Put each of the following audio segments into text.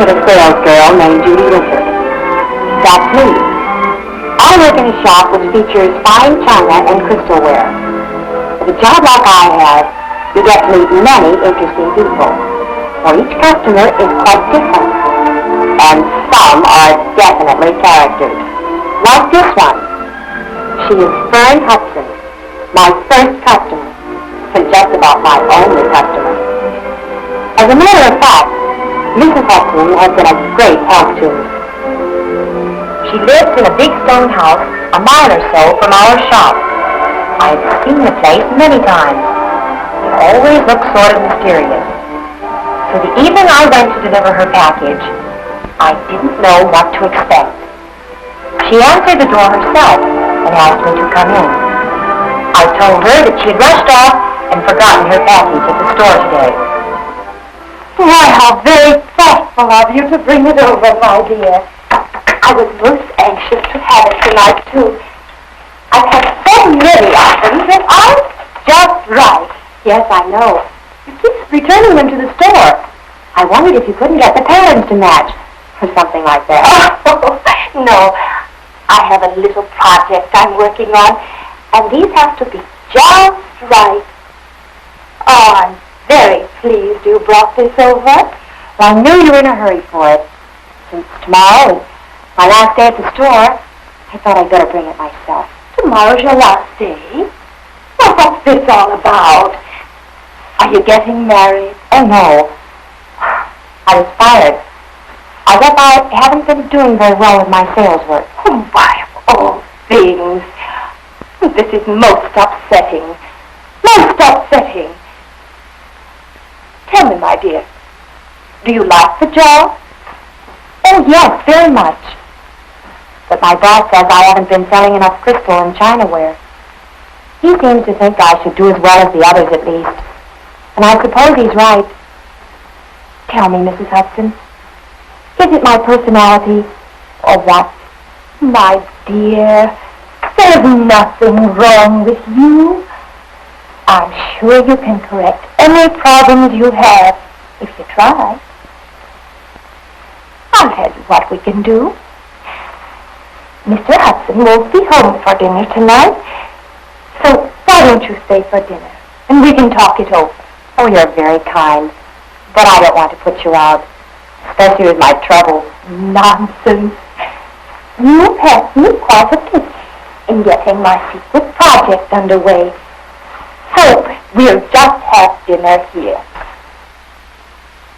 with a sales girl named Judy Richard. That's me. I work in a shop which features fine china and crystalware. With a job like I have, you get to meet many interesting people. For each customer is quite different. And some are definitely characters. Like this one. She is Fern Hudson, my first customer, and just about my only customer. As a matter of fact, Mrs. Hudson has been a great help to me. She lives in a big stone house a mile or so from our shop. I've seen the place many times. It always looks sort of mysterious. So the evening I went to deliver her package, I didn't know what to expect. She answered the door herself and asked me to come in. I told her that she had rushed off and forgotten her package at the store today. Why, how very thoughtful of you to bring it over, my dear. I was most anxious to have it tonight, too. I've had so many items that aren't just right. Yes, I know. You keep returning them to the store. I wondered if you couldn't get the patterns to match, or something like that. Oh, no. I have a little project I'm working on, and these have to be just right. Oh, I'm very pleased you brought this over. Well, I knew you were in a hurry for it. Since tomorrow is my last day at the store, I thought I'd better bring it myself. Tomorrow's your last day? Well, what's this all about? Are you getting married? Oh, no. I was fired. I guess I haven't been doing very well with my sales work. Oh, why, of all things. This is most upsetting. Most upsetting. Tell me, my dear, do you like the job? Oh, yes, very much. But my boss says I haven't been selling enough crystal and chinaware. He seems to think I should do as well as the others at least. And I suppose he's right. Tell me, Mrs. Hudson, is it my personality or what? My dear, there's nothing wrong with you. I'm sure you can correct any problems you have if you try. I'll tell you what we can do. Mr. Hudson won't be home for dinner tonight, so why don't you stay for dinner, and we can talk it over. Oh, you're very kind, but I don't want to put you out, especially with my trouble. Nonsense. You've helped me quite a bit in getting my secret project underway, so we'll just have dinner here.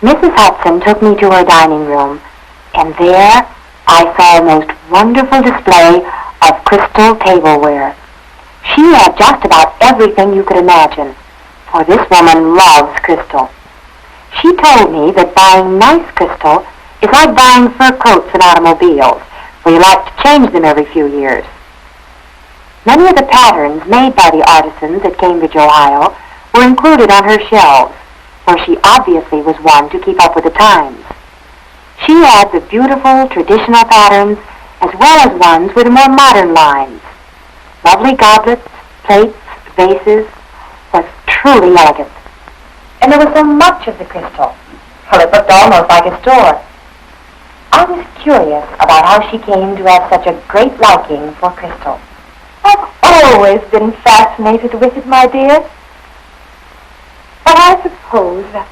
Mrs. Hudson took me to her dining room, and there I saw a most wonderful display of crystal tableware. She had just about everything you could imagine, for this woman loves crystal. She told me that buying nice crystal is like buying fur coats and automobiles, where you like to change them every few years. Many of the patterns made by the artisans at Cambridge, Ohio, were included on her shelves, for she obviously was one to keep up with the times. She had the beautiful traditional patterns as well as ones with the more modern lines. Lovely goblets, plates, vases, was truly elegant. And there was so much of the crystal. Well, it looked almost like a store. I was curious about how she came to have such a great liking for crystal. I've always been fascinated with it, my dear. But I suppose a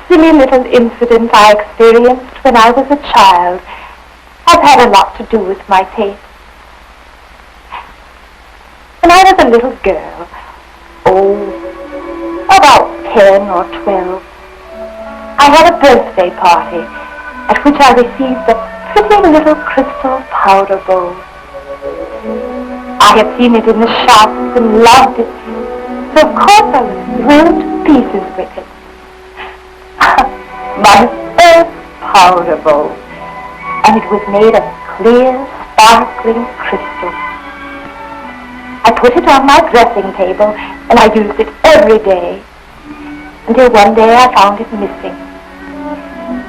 silly little incident I experienced when I was a child has had a lot to do with my taste. When I was a little girl, about 10 or 12, I had a birthday party at which I received a pretty little crystal powder bowl. I had seen it in the shops and loved it, so of course I was thrilled to pieces with it. My first powder bowl, and it was made of clear, sparkling crystal. I put it on my dressing table, and I used it every day, until one day I found it missing.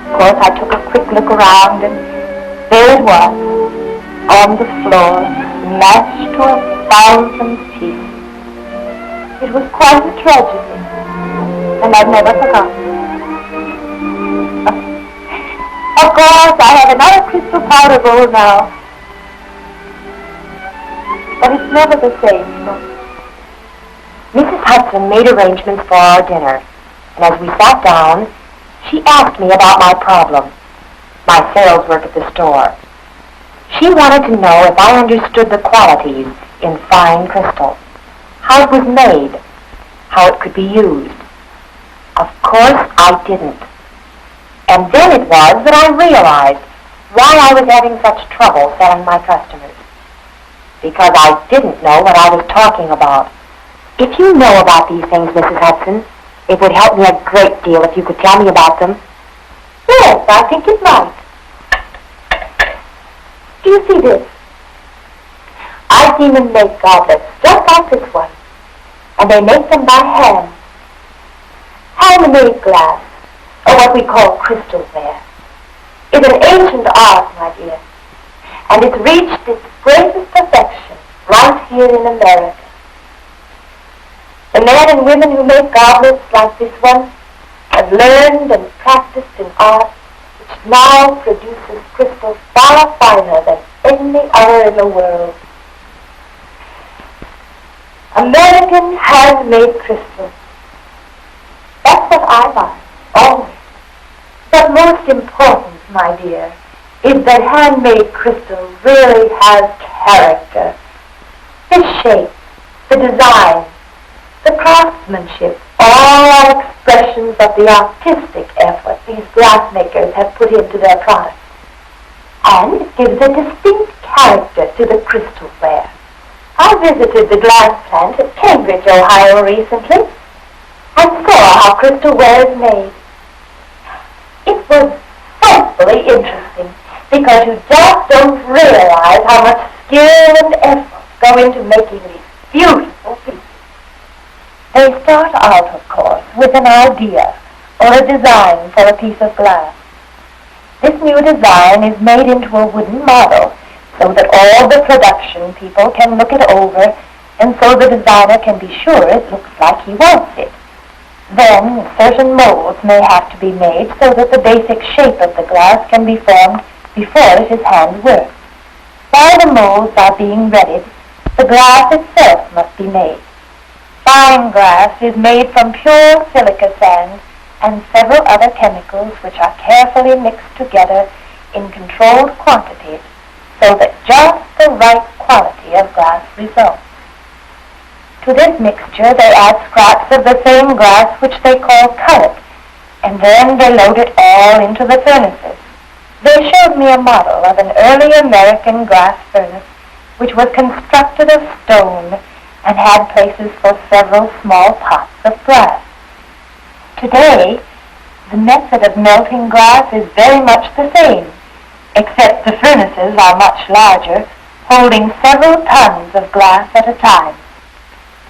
Of course, I took a quick look around, and there it was, on the floor, smashed to 1,000 pieces. It was quite a tragedy, and I've never forgotten. Of course, I have another crystal powder bowl now. But it's never the same, you know. Mrs. Hudson made arrangements for our dinner, and as we sat down, she asked me about my problem, my sales work at the store. She wanted to know if I understood the qualities in fine crystal, how it was made, how it could be used. Of course, I didn't. And then it was that I realized why I was having such trouble selling my customers. Because I didn't know what I was talking about. If you know about these things, Mrs. Hudson, it would help me a great deal if you could tell me about them. Yes, I think it might. Do you see this? I've seen them make goblets just like this one. And they make them by hand. Handmade glass, or what we call crystalware, is an ancient art, my dear. And it's reached its greatest perfection right here in America. The men and women who make goblets like this one have learned and practiced an art which now produces crystal far finer than any other in the world. American handmade crystal. That's what I buy, always. But most important, my dear, is that handmade crystal really has character. The shape, the design, the craftsmanship, all are expressions of the artistic effort these glassmakers have put into their products. And it gives a distinct character to the crystalware. I visited the glass plant at Cambridge, Ohio recently, and saw how crystalware is made. It was frightfully interesting because you just don't realize how much skill and effort go into making these beautiful pieces. They start out, of course, with an idea or a design for a piece of glass. This new design is made into a wooden model so that all the production people can look it over and so the designer can be sure it looks like he wants it. Then certain molds may have to be made so that the basic shape of the glass can be formed before it is hand worked. While the molds are being readied, the glass itself must be made. Fine glass is made from pure silica sand and several other chemicals which are carefully mixed together in controlled quantities so that just the right quality of glass results. To this mixture they add scraps of the same glass which they call cullet, and then they load it all into the furnaces. They showed me a model of an early American glass furnace which was constructed of stone and had places for several small pots of glass. Today, the method of melting glass is very much the same, except the furnaces are much larger, holding several tons of glass at a time.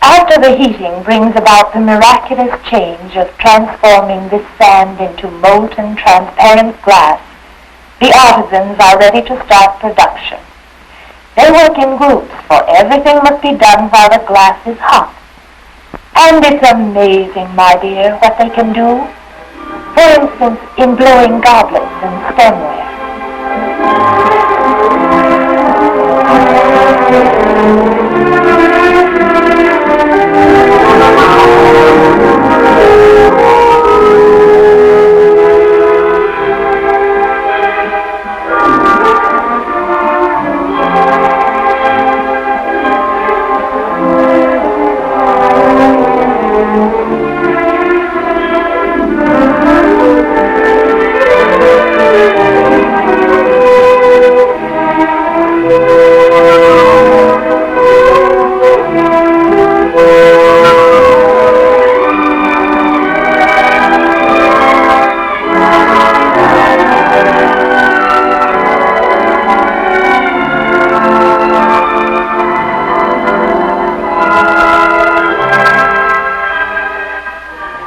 After the heating brings about the miraculous change of transforming this sand into molten transparent glass, the artisans are ready to start production. They work in groups, for everything must be done while the glass is hot. And it's amazing, my dear, what they can do. For instance, in blowing goblets and stemware.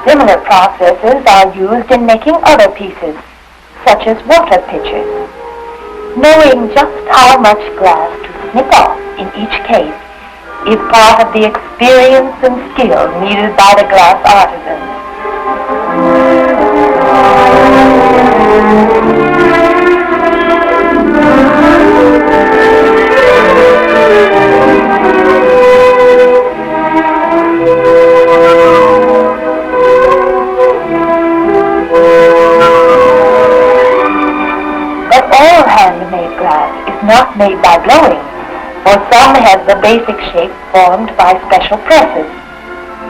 Similar processes are used in making other pieces, such as water pitchers. Knowing just how much glass to snip off in each case is part of the experience and skill needed by the glass artisans. blowing, or some have the basic shape formed by special presses.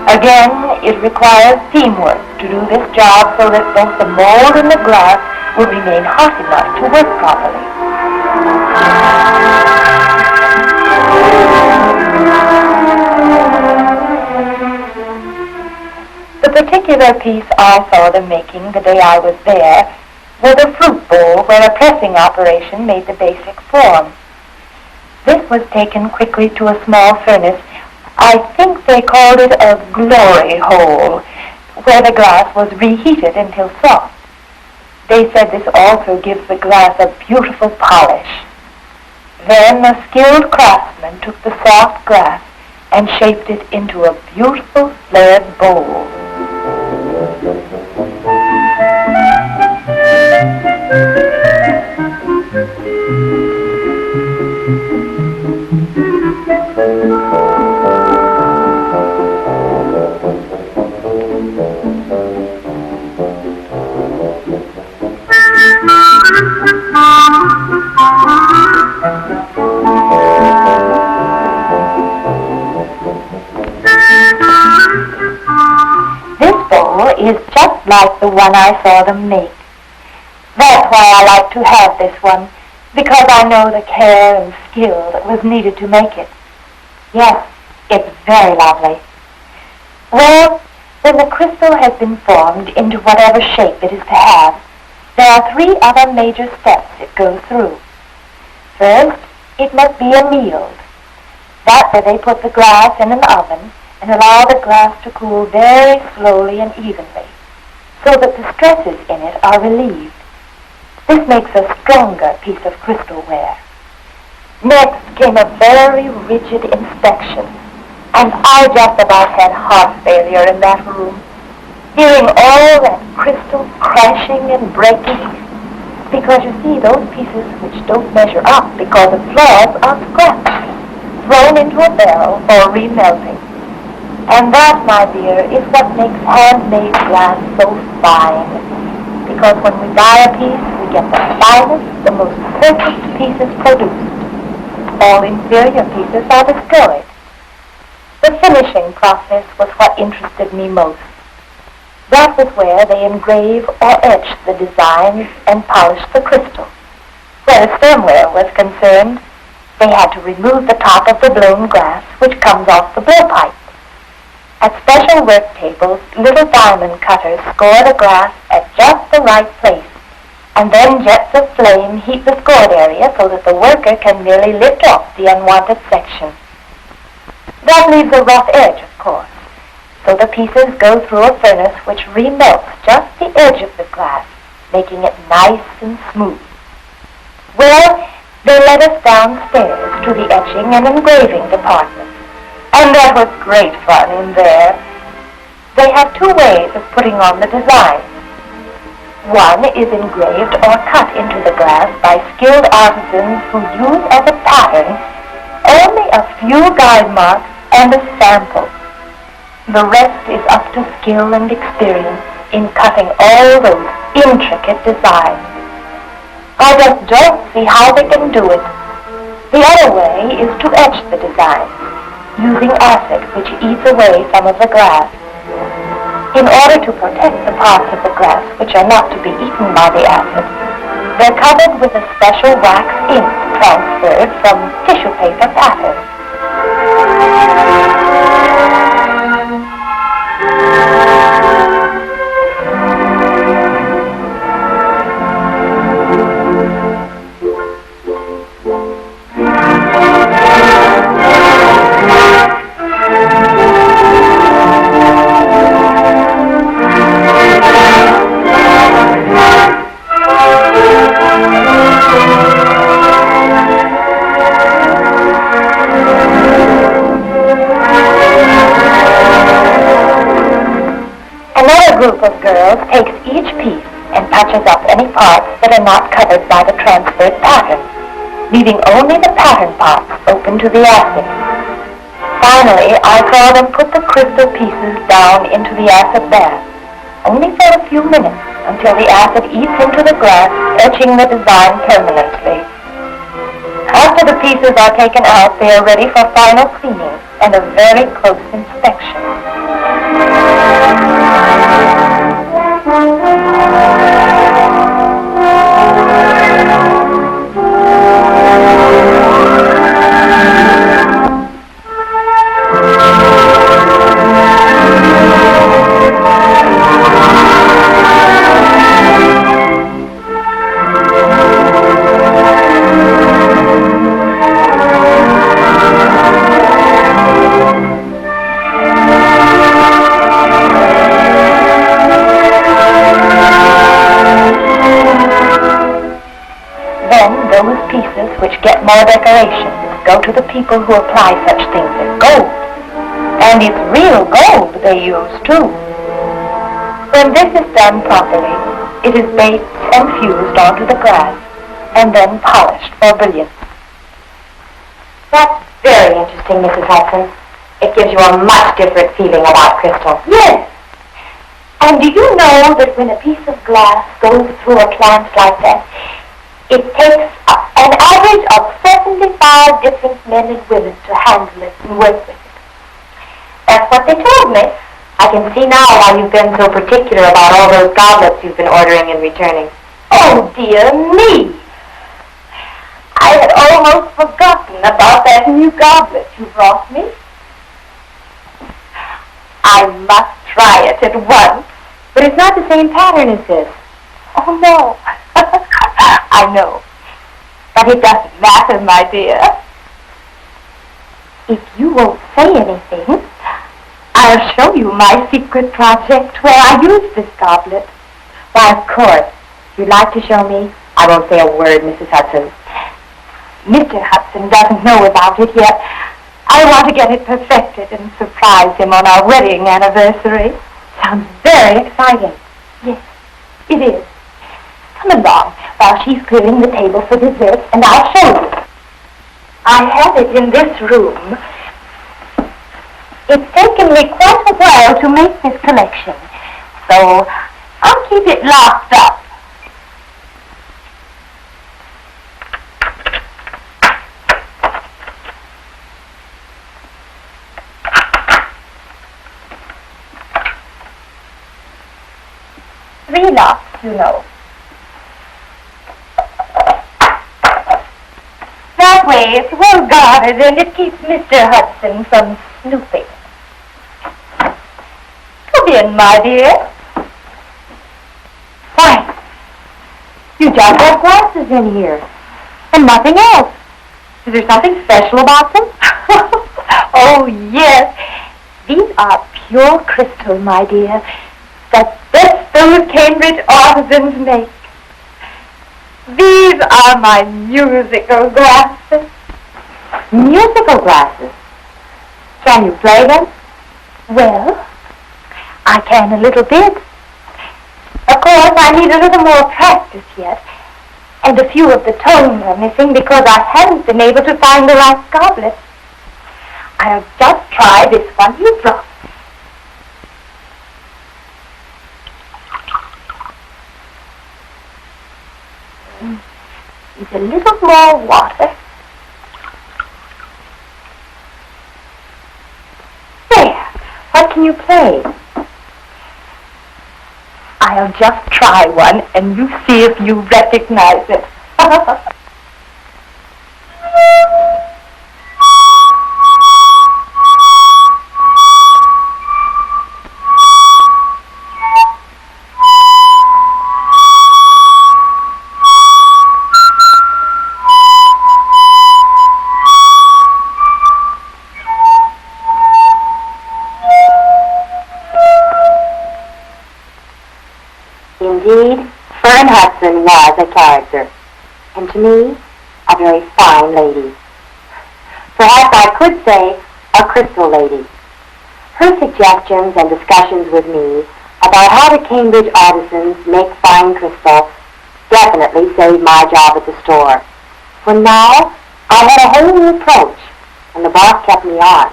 Again, it requires teamwork to do this job so that both the mold and the glass will remain hot enough to work properly. The particular piece I saw them making the day I was there was a fruit bowl where a pressing operation made the basic form. This was taken quickly to a small furnace. I think they called it a glory hole, where the glass was reheated until soft. They said this also gives the glass a beautiful polish. Then a skilled craftsman took the soft glass and shaped it into a beautiful flared bowl. This bowl is just like the one I saw them make. That's why I like to have this one, because I know the care and skill that was needed to make it. Yes, it's very lovely. Well, when the crystal has been formed into whatever shape it is to have, there are 3 other major steps it goes through. First, it must be annealed. That's where they put the glass in an oven and allow the glass to cool very slowly and evenly, so that the stresses in it are relieved. This makes a stronger piece of crystalware. Next came a very rigid inspection, and I just about had heart failure in that room, hearing all that crystal crashing and breaking, because you see, those pieces which don't measure up because of flaws are scrapped, thrown into a barrel for remelting. And that, my dear, is what makes handmade glass so fine, because when we buy a piece, we get the finest, the most perfect pieces produced. All inferior pieces are destroyed. The finishing process was what interested me most. That was where they engrave or etch the designs and polish the crystal. Where the stemware was concerned, they had to remove the top of the blown glass, which comes off the blowpipe. At special work tables, little diamond cutters score the glass at just the right place, and then jets of flame heat the scored area so that the worker can merely lift off the unwanted section. That leaves a rough edge, of course, so the pieces go through a furnace which remelts just the edge of the glass, making it nice and smooth. Well, they led us downstairs to the etching and engraving department, and that was great fun in there. They have 2 ways of putting on the design. One is engraved or cut into the glass by skilled artisans who use as a pattern only a few guide marks and a sample. The rest is up to skill and experience in cutting all those intricate designs. I just don't see how they can do it. The other way is to etch the designs, using acid which eats away some of the glass. In order to protect the parts of the glass which are not to be eaten by the acid, they're covered with a special wax ink transferred from tissue paper patterns. Group of girls takes each piece and touches up any parts that are not covered by the transferred pattern, leaving only the pattern parts open to the acid. Finally, I saw them put the crystal pieces down into the acid bath, only for a few minutes until the acid eats into the glass, etching the design permanently. After the pieces are taken out, they are ready for final cleaning and a very close inspection. Those pieces which get more decorations go to the people who apply such things as gold. And it's real gold they use, too. When this is done properly, it is baked and fused onto the glass and then polished for brilliance. That's very interesting, Mrs. Hudson. It gives you a much different feeling about crystal. Yes. And do you know that when a piece of glass goes through a plant like that, it takes an average of 75 different men and women to handle it and work with it. That's what they told me. I can see now why you've been so particular about all those goblets you've been ordering and returning. Oh, dear me! I had almost forgotten about that new goblet you brought me. I must try it at once. But it's not the same pattern as this. Oh, no. I know. But it doesn't matter, my dear. If you won't say anything, I'll show you my secret project where I use this goblet. Why, of course. If you'd like to show me, I won't say a word, Mrs. Hudson. Mr. Hudson doesn't know about it yet. I want to get it perfected and surprise him on our wedding anniversary. Sounds very exciting. Yes, it is. Come along while she's clearing the table for dessert, and I'll show you. I have it in this room. It's taken me quite a while to make this collection, so I'll keep it locked up. Three locks, you know. That way it's well guarded and it keeps Mr. Hudson from snooping. Come in, my dear. Why, you just have glasses in here, and nothing else. Is there something special about them? Oh, yes. These are pure crystal, my dear. The best those Cambridge artisans make. These are my musical glasses. Musical glasses? Can you play them? Well, I can a little bit. Of course, I need a little more practice yet. And a few of the tones are missing because I haven't been able to find the right goblet. I'll just try this one you brought. With a little more water. There. What can you play? I'll just try one and you see if you recognize it. Indeed, Fern Hudson was a character, and to me, a very fine lady. Perhaps I could say a crystal lady. Her suggestions and discussions with me about how the Cambridge artisans make fine crystal definitely saved my job at the store. For now, I had a whole new approach, and the boss kept me on.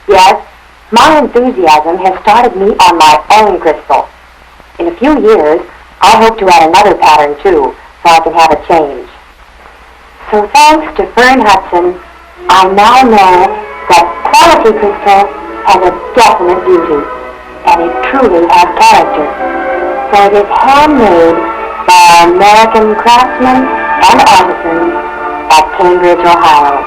Yes, my enthusiasm has started me on my own crystal. In a few years, I hope to add another pattern too, so I can have a change. So thanks to Fern Hudson, I now know that quality crystal has a definite beauty, and it truly has character. For it is handmade by American craftsmen and artisans at Cambridge, Ohio.